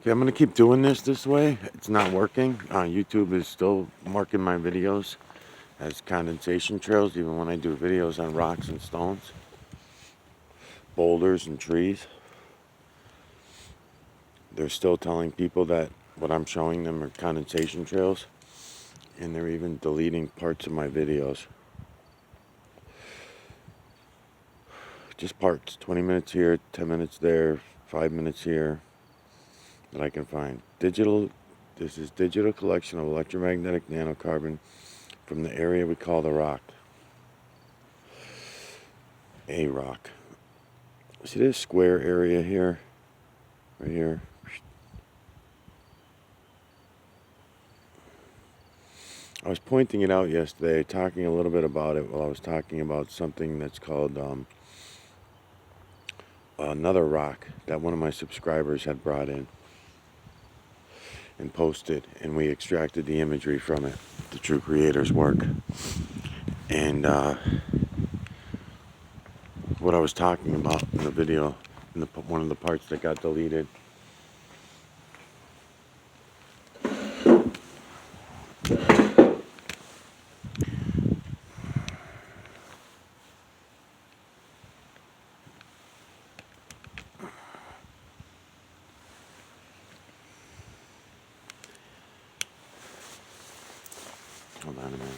Okay, I'm gonna keep doing this way. It's not working. YouTube is still marking my videos as condensation trails, even when I do videos on rocks and stones, boulders and trees. They're still telling people that what I'm showing them are condensation trails, and they're even deleting parts of my videos. Just parts, 20 minutes here, 10 minutes there, 5 minutes here that I can find. This is digital collection of electromagnetic nanocarbon from the area we call the rock. A rock. See this square area here? Right here? I was pointing it out yesterday, talking a little bit about it while I was talking about something that's called another rock that one of my subscribers had brought in and posted, and we extracted the imagery from it, the true creator's work. And what I was talking about in the video, in one of the parts that got deleted, hold on a minute.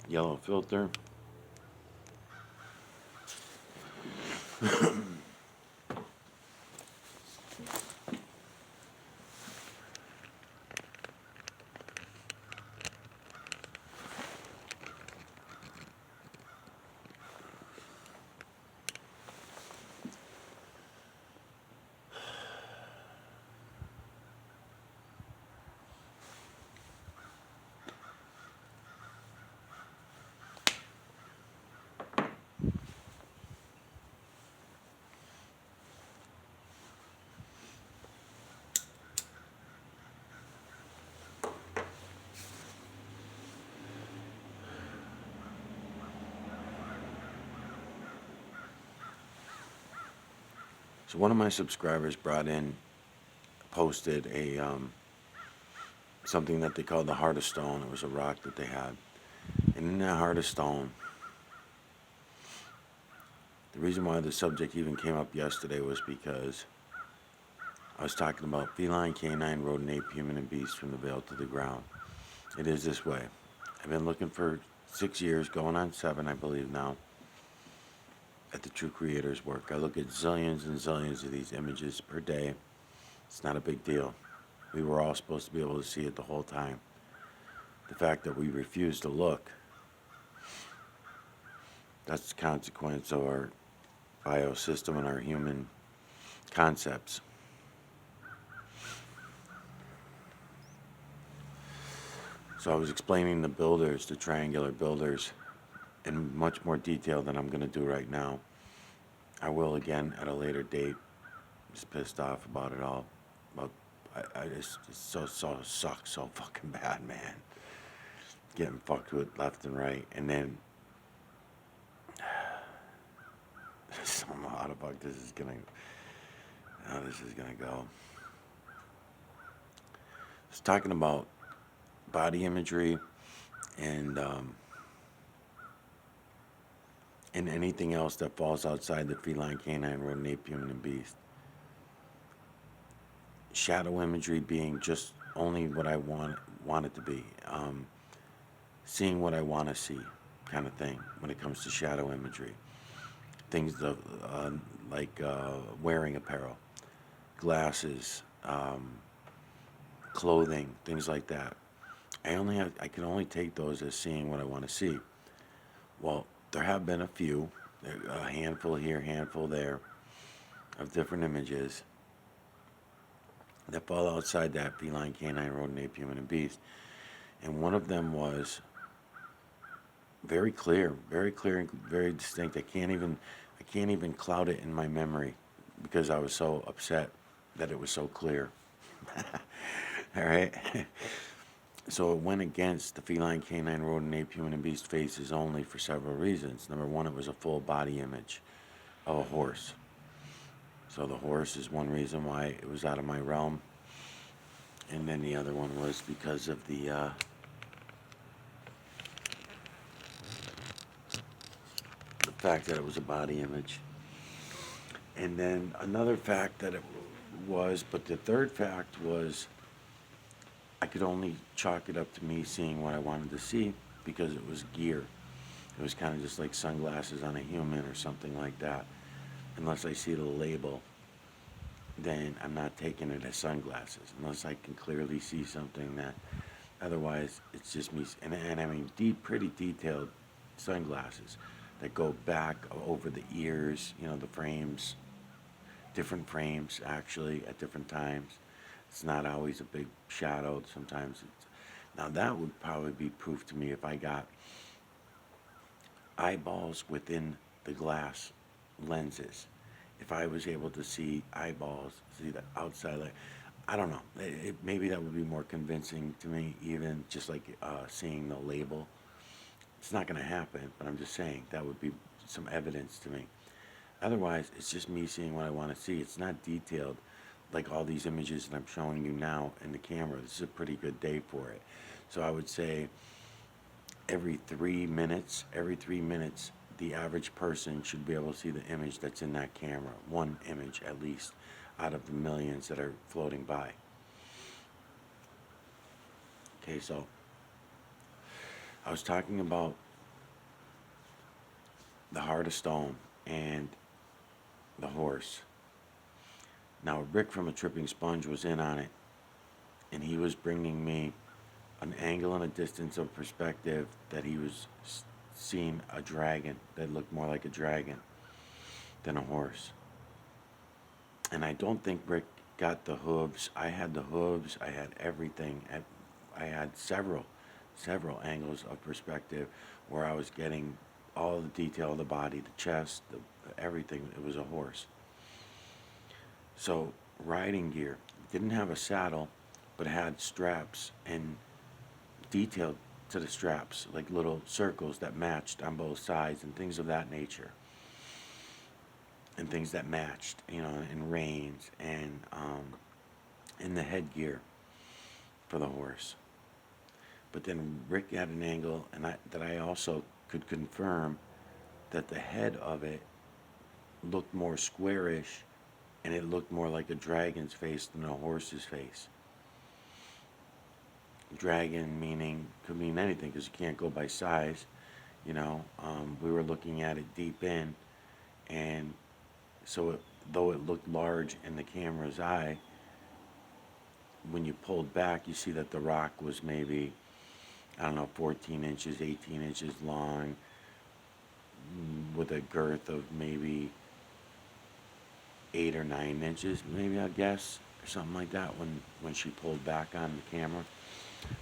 Yellow filter. So one of my subscribers posted a something that they called the heart of stone. It was a rock that they had, and in that heart of stone, the reason why the subject even came up yesterday was because I was talking about feline, canine, rodent, ape, human, and beast from the veil to the ground. It is this way. I've been looking for 6 years, going on 7, I believe now, at the true creator's work. I look at zillions and zillions of these images per day. It's not a big deal. We were all supposed to be able to see it the whole time. The fact that we refuse to look, that's the consequence of our biosystem and our human concepts. So I was explaining the builders, the triangular builders, in much more detail than I'm going to do right now. I will again at a later date. Just pissed off about it all. About I just it's so sucks so fucking bad, man. Getting fucked with left and right, and then I don't know how the fuck this is gonna go. It's talking about body imagery and anything else that falls outside the feline, canine, rodent, ape, human, and beast. Shadow imagery being just only what I want it to be. Seeing what I want to see, kind of thing, when it comes to shadow imagery. things like wearing apparel, glasses, clothing, things like that. I can only take those as seeing what I want to see. Well, there have been a few, a handful here, handful there, of different images that fall outside that feline, canine, rodent, ape, human, and beast. And one of them was very clear and very distinct. I can't even cloud it in my memory because I was so upset that it was so clear. All right. So it went against the feline, canine, rodent, ape, human, and beast faces only for several reasons. Number one, it was a full body image of a horse. So the horse is one reason why it was out of my realm. And then the other one was because of the fact that it was a body image. And then another fact that it was, but the third fact was I could only chalk it up to me seeing what I wanted to see because it was gear. It was kind of just like sunglasses on a human or something like that. Unless I see the label, then I'm not taking it as sunglasses. Unless I can clearly see something that, otherwise it's just me. And I mean pretty detailed sunglasses that go back over the ears, the frames, different frames actually at different times. It's not always a big shadow. Sometimes it's, now that would probably be proof to me if I got eyeballs within the glass lenses. If I was able to see eyeballs, see the outside, like, I don't know. Maybe that would be more convincing to me, even just like seeing the label. It's not going to happen, but I'm just saying that would be some evidence to me. Otherwise, it's just me seeing what I want to see. It's not detailed like all these images that I'm showing you now in the camera. This is a pretty good day for it. So I would say every 3 minutes, the average person should be able to see the image that's in that camera. One image at least out of the millions that are floating by. Okay, so I was talking about the heart of stone and the horse. Now, Rick from A Tripping Sponge was in on it, and he was bringing me an angle and a distance of perspective that he was seeing a dragon that looked more like a dragon than a horse. And I don't think Rick got the hooves. I had the hooves. I had everything. I had several angles of perspective where I was getting all the detail of the body, the chest, everything. It was a horse. So riding gear didn't have a saddle, but had straps and detailed to the straps, like little circles that matched on both sides and things of that nature. And things that matched, and reins and in the headgear for the horse. But then Rick had an angle, and that I also could confirm that the head of it looked more squarish, and it looked more like a dragon's face than a horse's face. Dragon could mean anything because you can't go by size. We were looking at it deep in, and so though it looked large in the camera's eye, when you pulled back, you see that the rock was maybe, 14 inches, 18 inches long, with a girth of maybe 8 or 9 inches, maybe, I guess, or something like that when she pulled back on the camera.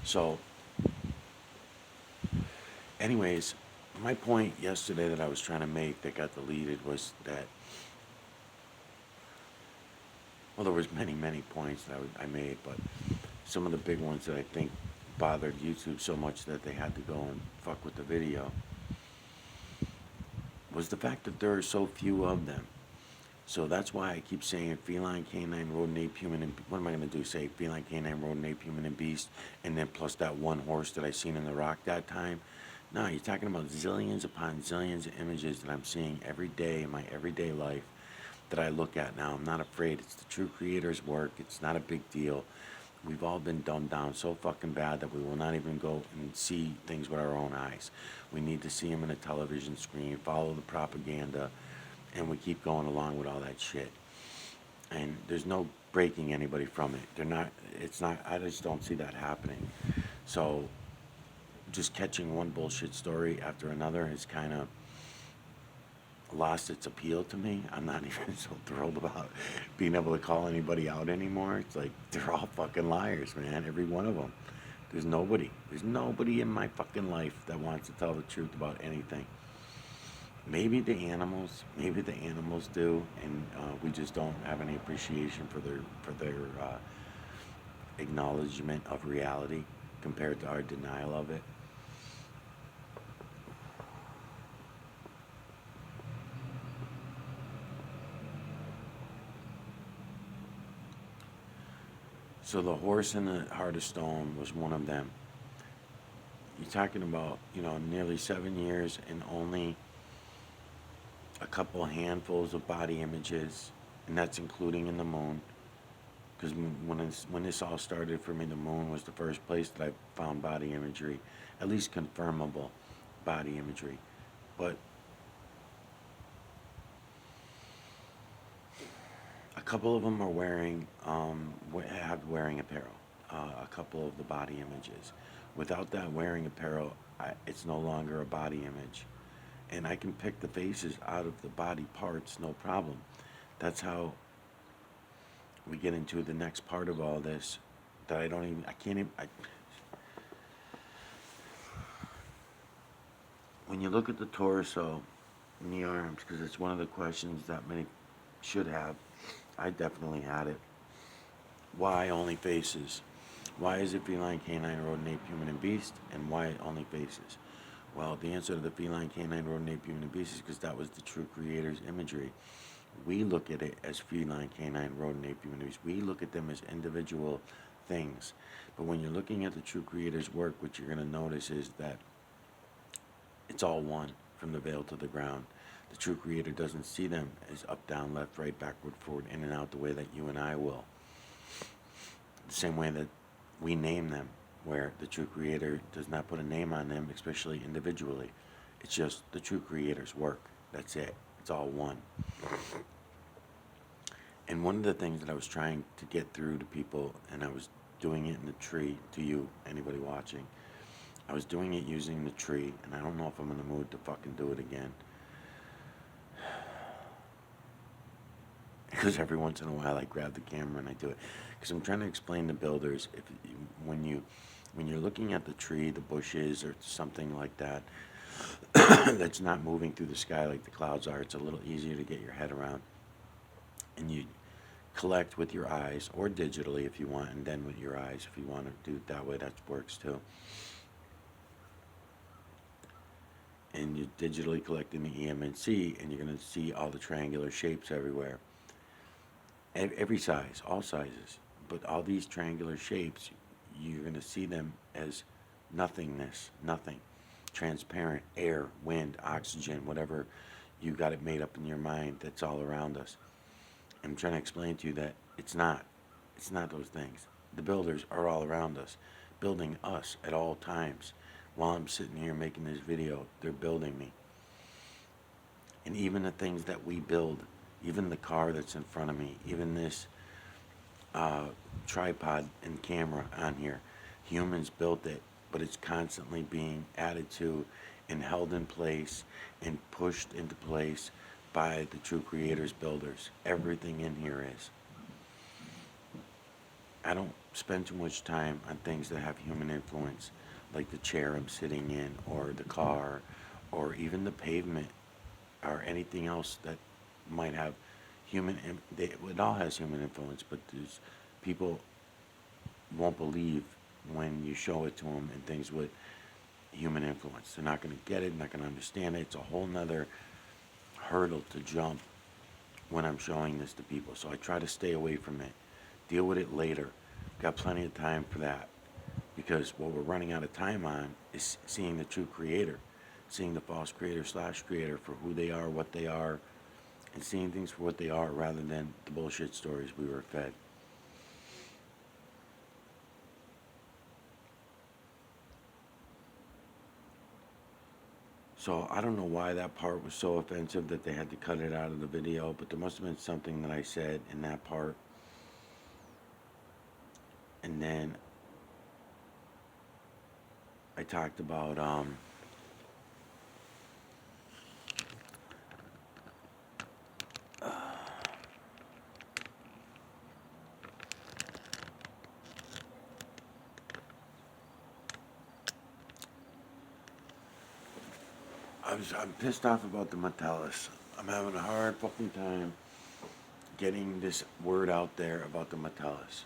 So, anyways, my point yesterday that I was trying to make that got deleted was that, well, there was many points that I made, but some of the big ones that I think bothered YouTube so much that they had to go and fuck with the video was the fact that there are so few of them. So that's why I keep saying feline, canine, rodent, ape, human, and what am I going to do? Say feline, canine, rodent, ape, human, and beast, and then plus that one horse that I seen in the rock that time? No, you're talking about zillions upon zillions of images that I'm seeing every day in my everyday life that I look at now. I'm not afraid. It's the true creator's work. It's not a big deal. We've all been dumbed down so fucking bad that we will not even go and see things with our own eyes. We need to see them in a television screen, follow the propaganda, and we keep going along with all that shit. And there's no breaking anybody from it. They're not. It's not. I just don't see that happening. So, just catching one bullshit story after another has kind of lost its appeal to me. I'm not even so thrilled about being able to call anybody out anymore. It's like they're all fucking liars, man. Every one of them. There's nobody. There's nobody in my fucking life that wants to tell the truth about anything. Maybe the animals. Maybe the animals do, and we just don't have any appreciation for their acknowledgement of reality compared to our denial of it. So the horse in the heart of stone was one of them. You're talking about, nearly 7 years and only a couple handfuls of body images, and that's including in the moon. Because when this all started for me, the moon was the first place that I found body imagery, at least confirmable body imagery. But a couple of them are have wearing apparel. A couple of the body images. Without that wearing apparel, it's no longer a body image. And I can pick the faces out of the body parts, no problem. That's how we get into the next part of all this. That I can't even. When you look at the torso and the arms, because it's one of the questions that many should have, I definitely had it. Why only faces? Why is it feline, canine, rodent, ape, human, and beast? And why only faces? Well, the answer to the feline, canine, rodent, ape, human, and beast is because that was the true creator's imagery. We look at it as feline, canine, rodent, ape, human, and beast. We look at them as individual things. But when you're looking at the true creator's work, what you're going to notice is that it's all one, from the veil to the ground. The true creator doesn't see them as up, down, left, right, backward, forward, in and out the way that you and I will. The same way that we name them, where the true creator does not put a name on them, especially individually. It's just the true creator's work. That's it. It's all one. And one of the things that I was trying to get through to people, and I was doing it in the tree, to you, anybody watching, I was doing it using the tree, and I don't know if I'm in the mood to fucking do it again. Because every once in a while I grab the camera and I do it. Because I'm trying to explain to builders, when you're looking at the tree, the bushes, or something like that, that's not moving through the sky like the clouds are, it's a little easier to get your head around. And you collect with your eyes, or digitally if you want, and then with your eyes if you want to do it that way, that works too. And you're digitally collecting the EMNC, and you're going to see all the triangular shapes everywhere. Every size, all sizes. But all these triangular shapes, you're going to see them as nothingness, nothing. Transparent, air, wind, oxygen, whatever you got it made up in your mind, that's all around us. I'm trying to explain to you that it's not those things. The builders are all around us, building us at all times. While I'm sitting here making this video, they're building me. And even the things that we build, even the car that's in front of me, even this tripod and camera on here, humans built it, but it's constantly being added to and held in place and pushed into place by the true creators, builders. Everything in here is. I don't spend too much time on things that have human influence, like the chair I'm sitting in, or the car, or even the pavement, or anything else that might have it all has human influence, but there's people won't believe when you show it to them and things with human influence. They're not going to get it, not going to understand it. It's a whole nother hurdle to jump when I'm showing this to people. So I try to stay away from it. Deal with it later. Got plenty of time for that. Because what we're running out of time on is seeing the true creator, seeing the false creator / creator for who they are, what they are, and seeing things for what they are rather than the bullshit stories we were fed. So I don't know why that part was so offensive that they had to cut it out of the video, but there must have been something that I said in that part. And then I talked about I'm pissed off about the Metellus. I'm having a hard fucking time getting this word out there about the Metellus.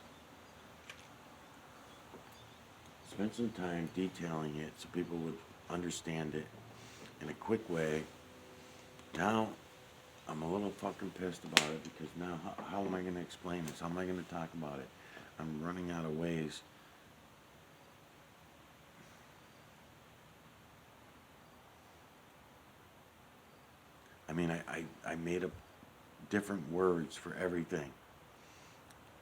Spend some time detailing it so people would understand it in a quick way. Now, I'm a little fucking pissed about it because now how am I going to explain this? How am I going to talk about it? I'm running out of ways. I mean, I made up different words for everything.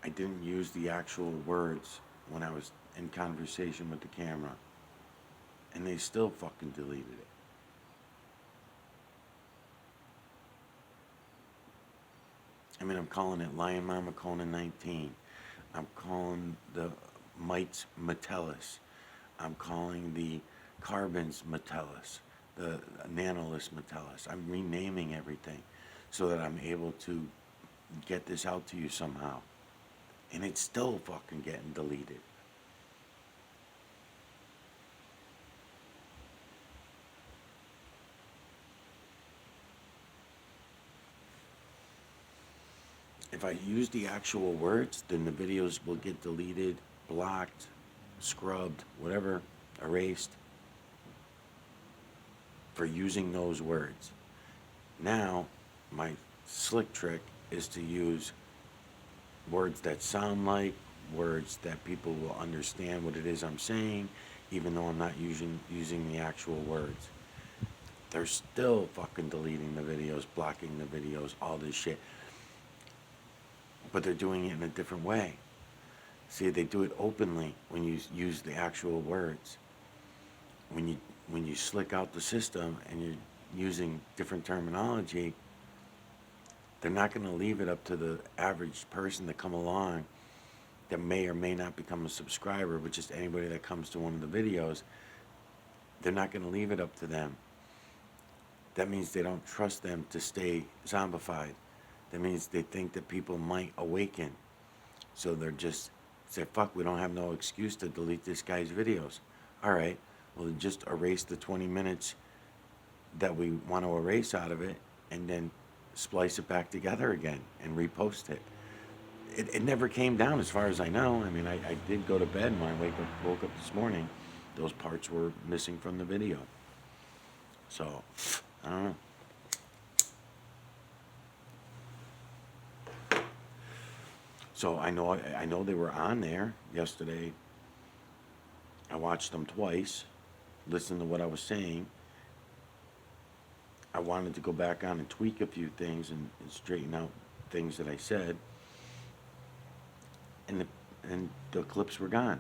I didn't use the actual words when I was in conversation with the camera. And they still fucking deleted it. I mean, I'm calling it Lion Mama Conan 19. I'm calling the mites Metellus. I'm calling the carbons Metellus, the nanolist Metellus. I'm renaming everything so that I'm able to get this out to you somehow. And it's still fucking getting deleted. If I use the actual words, then the videos will get deleted, blocked, scrubbed, whatever, erased for using those words. Now, my slick trick is to use words that sound like words that people will understand what it is I'm saying, even though I'm not using the actual words. They're still fucking deleting the videos, blocking the videos, all this shit. But they're doing it in a different way. See, they do it openly when you use the actual words. When you slick out the system and you're using different terminology, they're not going to leave it up to the average person to come along that may or may not become a subscriber, but just anybody that comes to one of the videos. They're not going to leave it up to them. That means they don't trust them to stay zombified. That means they think that people might awaken. So they're just say, fuck, we don't have no excuse to delete this guy's videos. All right, well, then just erase the 20 minutes that we want to erase out of it and then splice it back together again and repost it. It never came down as far as I know. I mean, I did go to bed and when I woke up this morning, those parts were missing from the video. So, I don't know. So I know they were on there yesterday. I watched them twice, listened to what I was saying. I wanted to go back on and tweak a few things and straighten out things that I said. And the clips were gone.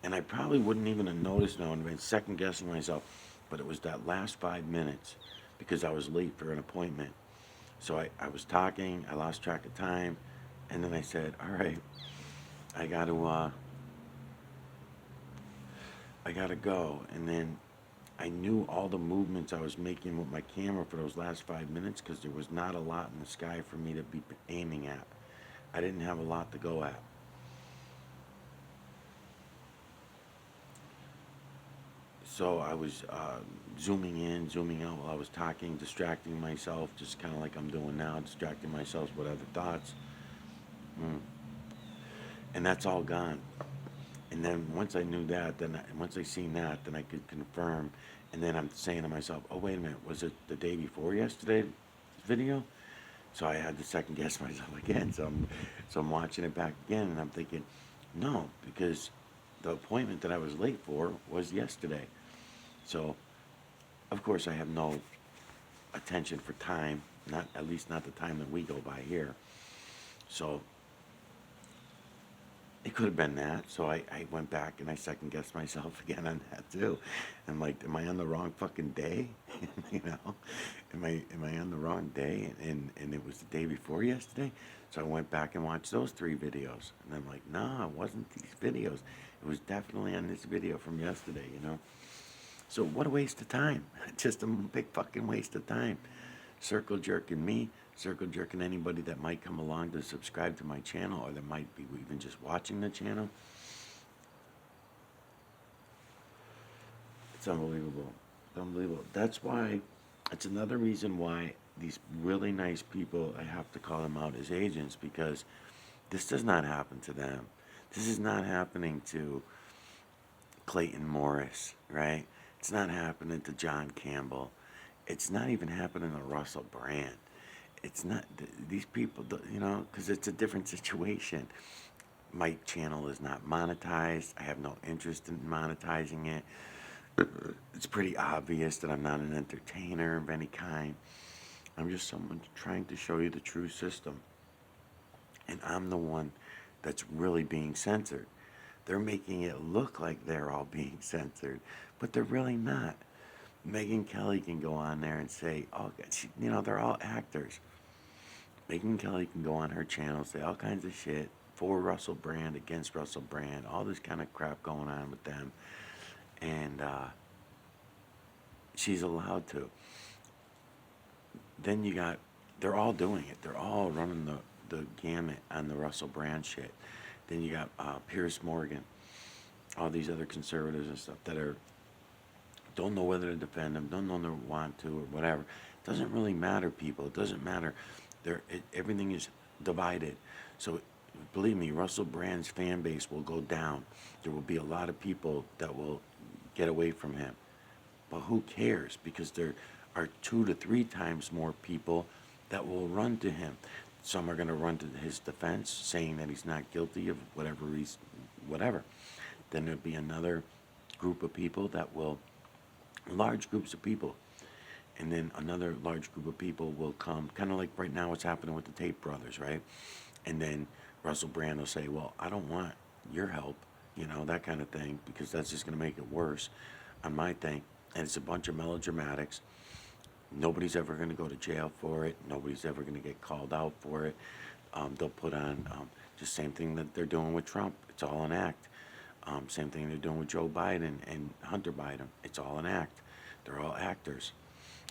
And I probably wouldn't even have noticed now and been second guessing myself, but it was that last 5 minutes because I was late for an appointment. So I was talking, I lost track of time, and then I said, all right, I gotta go. And then I knew all the movements I was making with my camera for those last 5 minutes because there was not a lot in the sky for me to be aiming at. I didn't have a lot to go at. So I was zooming in, zooming out while I was talking, distracting myself, just kind of like I'm doing now, distracting myself with other thoughts. And that's all gone. And then once I knew that, once I seen that, then I could confirm. And then I'm saying to myself, oh, wait a minute, was it the day before yesterday's video? So I had to second guess myself again. So I'm watching it back again, and I'm thinking, no, because the appointment that I was late for was yesterday. So, of course, I have no attention for time, at least not the time that we go by here. So, it could have been that. So I went back and I second guessed myself again on that too. I'm like, am I on the wrong fucking day? You know, am I on the wrong day? And it was the day before yesterday. So I went back and watched those 3 videos, and I'm like, nah, it wasn't these videos. It was definitely on this video from yesterday. You know. So what a waste of time. Just a big fucking waste of time. Circle jerking me, circle jerking anybody that might come along to subscribe to my channel or that might be even just watching the channel. It's unbelievable. It's unbelievable. That's why, it's another reason why these really nice people, I have to call them out as agents, because this does not happen to them. This is not happening to Clayton Morris, right? It's not happening to John Campbell. It's not even happening to Russell Brand. It's not, these people, you know, because it's a different situation. My channel is not monetized. I have no interest in monetizing it. It's pretty obvious that I'm not an entertainer of any kind. I'm just someone trying to show you the true system. And I'm the one that's really being censored. They're making it look like they're all being censored, but they're really not. Megyn Kelly can go on there and say, oh, you know, they're all actors. Megyn Kelly can go on her channel, say all kinds of shit for Russell Brand, against Russell Brand, all this kind of crap going on with them. And she's allowed to. Then you got, they're all doing it. They're all running the gamut on the Russell Brand shit. Then you got Piers Morgan, all these other conservatives and stuff that don't know whether to defend them, don't know they want to or whatever. It doesn't really matter, people. It doesn't matter. Everything is divided. So believe me, Russell Brand's fan base will go down. There will be a lot of people that will get away from him. But who cares? Because there are 2 to 3 times more people that will run to him. Some are going to run to his defense, saying that he's not guilty of whatever. Then there'll be another group of people that will, large groups of people, and then another large group of people will come, kind of like right now what's happening with the Tate brothers, right? And then Russell Brand will say, well, I don't want your help, you know, that kind of thing, because that's just going to make it worse on my thing. And it's a bunch of melodramatics. Nobody's ever going to go to jail for it. Nobody's ever going to get called out for it. They'll put on just same thing that they're doing with Trump. It's all an act. Same thing they're doing with Joe Biden and Hunter Biden. It's all an act. They're all actors.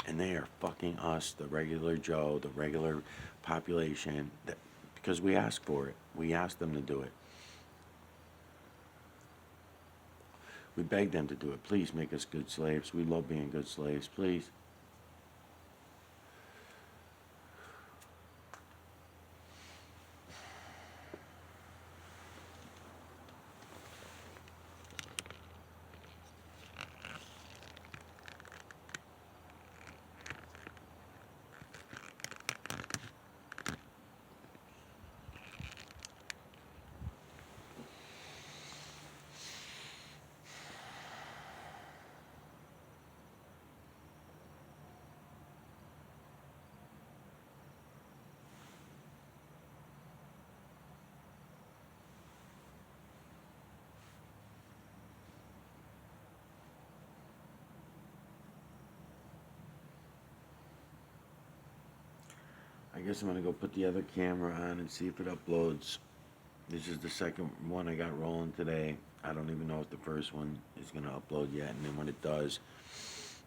And they are fucking us, the regular Joe, the regular population, because we ask for it. We ask them to do it. We beg them to do it. Please make us good slaves. We love being good slaves. Please. I guess I'm going to go put the other camera on and see if it uploads. This is the second one I got rolling today. I don't even know if the first one is going to upload yet. And then when it does,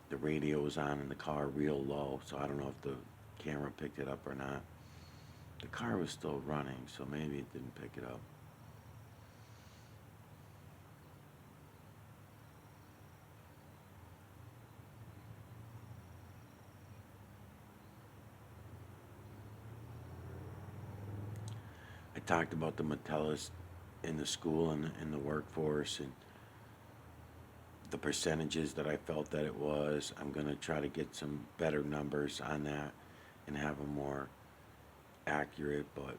the radio is on in the car real low. So I don't know if the camera picked it up or not. The car was still running, so maybe it didn't pick it up. I talked about the Metellus in the school and in the workforce and the percentages that I felt that it was. I'm going to try to get some better numbers on that and have them more accurate, but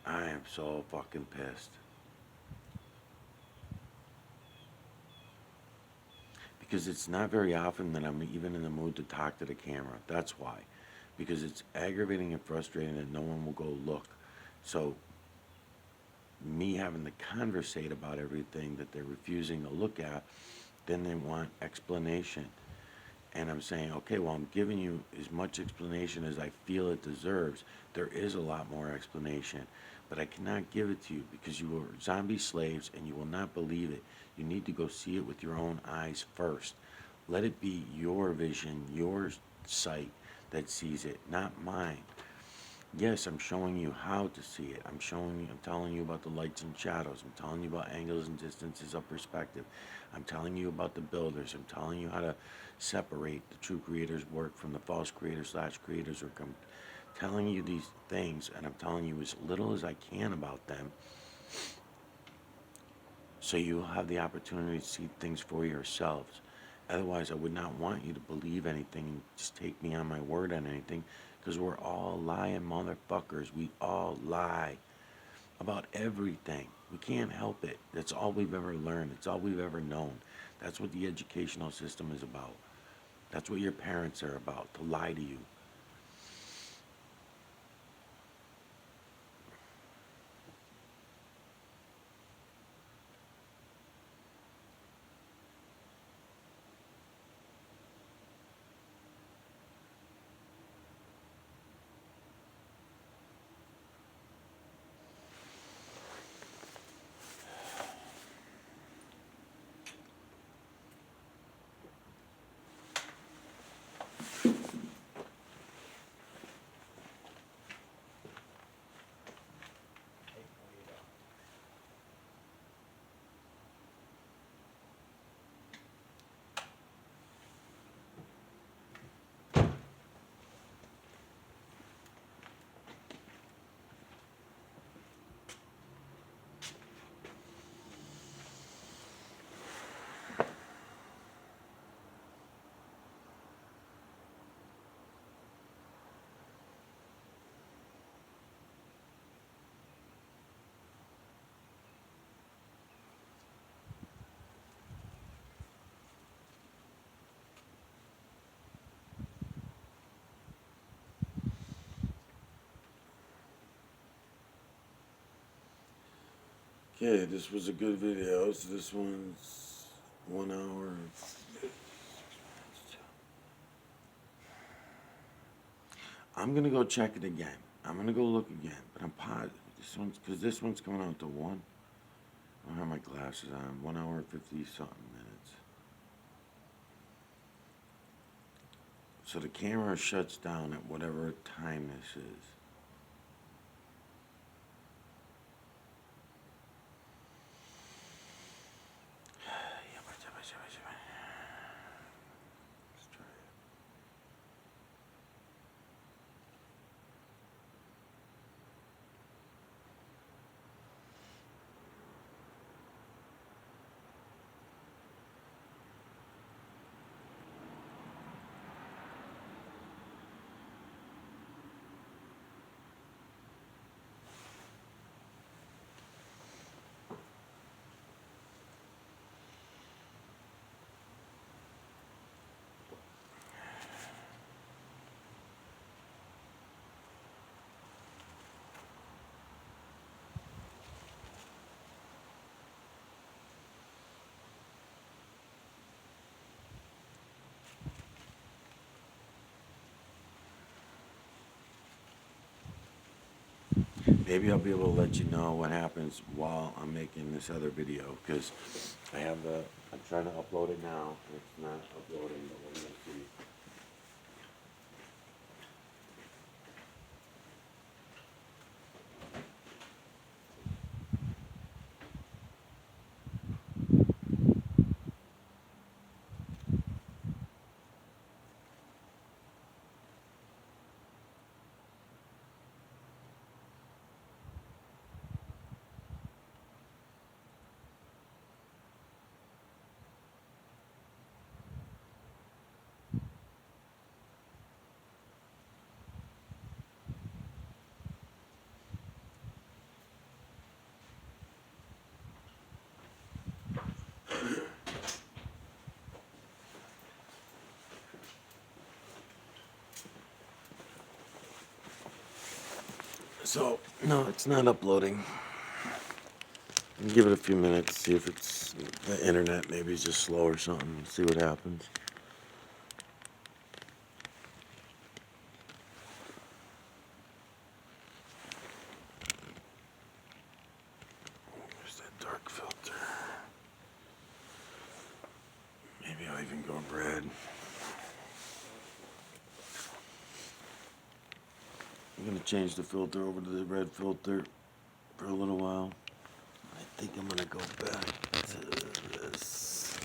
I am so fucking pissed. Because it's not very often that I'm even in the mood to talk to the camera. That's why. Because it's aggravating and frustrating that no one will go look. So me having to conversate about everything that they're refusing to look at, then they want explanation. And I'm saying, okay, well, I'm giving you as much explanation as I feel it deserves. There is a lot more explanation, but I cannot give it to you because you are zombie slaves and you will not believe it. You need to go see it with your own eyes first. Let it be your vision, your sight that sees it, not mine. Yes, I'm showing you how to see it. I'm telling you about the lights and shadows. I'm telling you about angles and distances of perspective. I'm telling you about the builders. I'm telling you how to separate the true creator's work from the false creator/creator's work. I'm telling you these things, and I'm telling you as little as I can about them, so you'll have the opportunity to see things for yourselves. Otherwise, I would not want you to believe anything and just take me on my word on anything, because we're all lying motherfuckers. We all lie about everything. We can't help it. That's all we've ever learned. It's all we've ever known. That's what the educational system is about. That's what your parents are about, to lie to you. Okay, this was a good video. So this one's 1 hour. I'm gonna go check it again. I'm gonna go look again, but I'm positive this one's coming out to one. I don't have my glasses on. 1 hour 50 something minutes. So the camera shuts down at whatever time this is. Let's try it. Maybe I'll be able to let you know what happens while I'm making this other video, because I'm trying to upload it now, and it's not uploading, but we're gonna see. So, no, it's not uploading. Give it a few minutes, see if it's the internet maybe is just slow or something, see what happens. There's that dark filter. Maybe I'll even go red. I'm gonna change the filter over to the red filter for a little while. I think I'm gonna go back to this.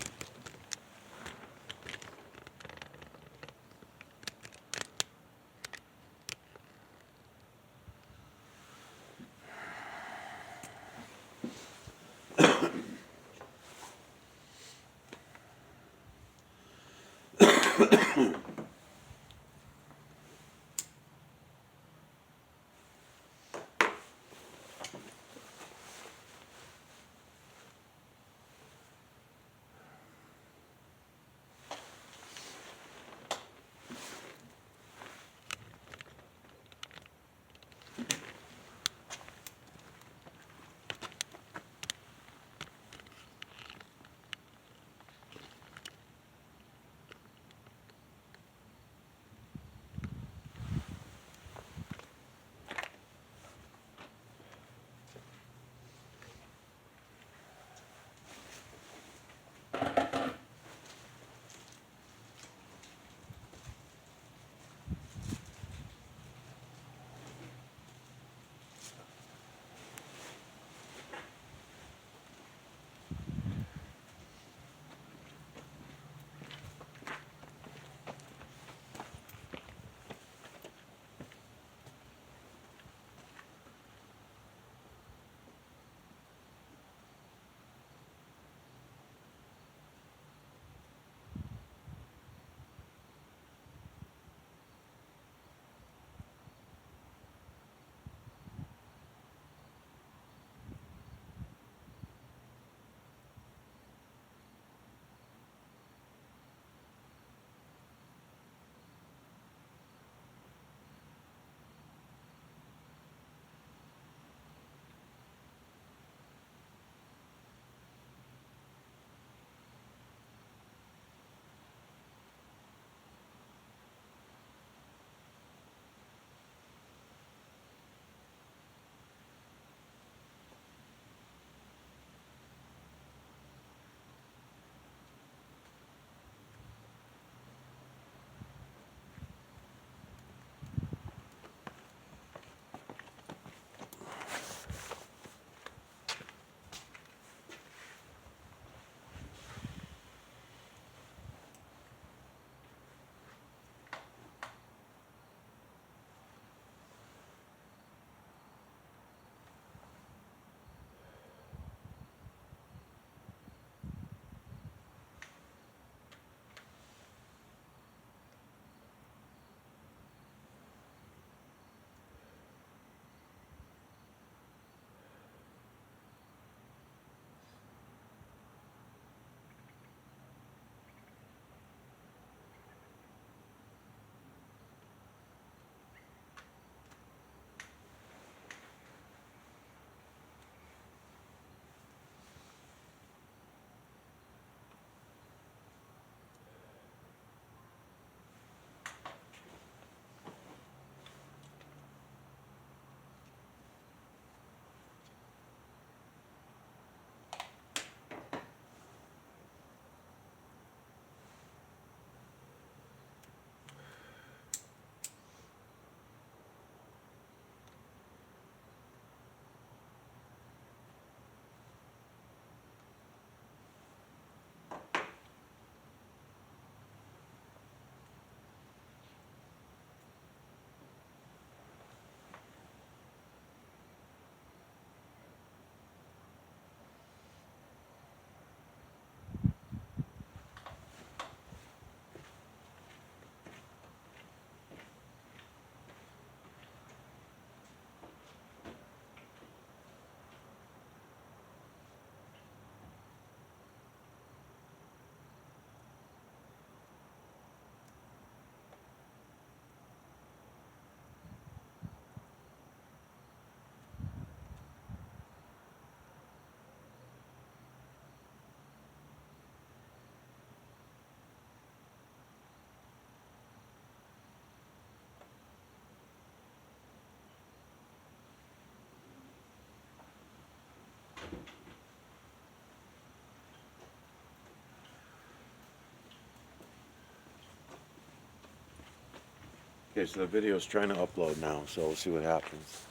Okay, so the video's trying to upload now, so we'll see what happens.